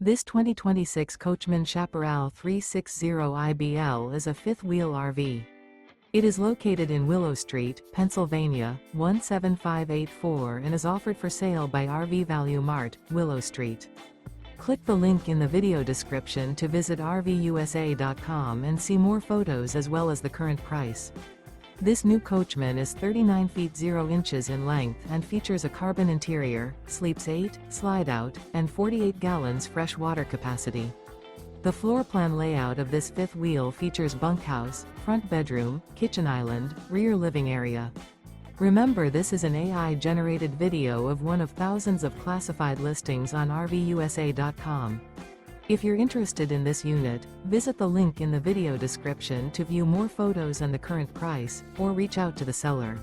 This 2026 Coachmen Chaparral 360IBL is a fifth-wheel RV. It is located in Willow Street, Pennsylvania, 17584 and is offered for sale by RV Value Mart, Willow Street. Click the link in the video description to visit RVUSA.com and see more photos as well as the current price. This new Coachmen is 39 feet 0 inches in length and features a carbon interior, sleeps 8, slide-out, and 48 gallons fresh water capacity. The floor plan layout of this fifth wheel features bunkhouse, front bedroom, kitchen island, rear living area. Remember, this is an AI-generated video of one of thousands of classified listings on RVUSA.com. If you're interested in this unit, visit the link in the video description to view more photos and the current price, or reach out to the seller.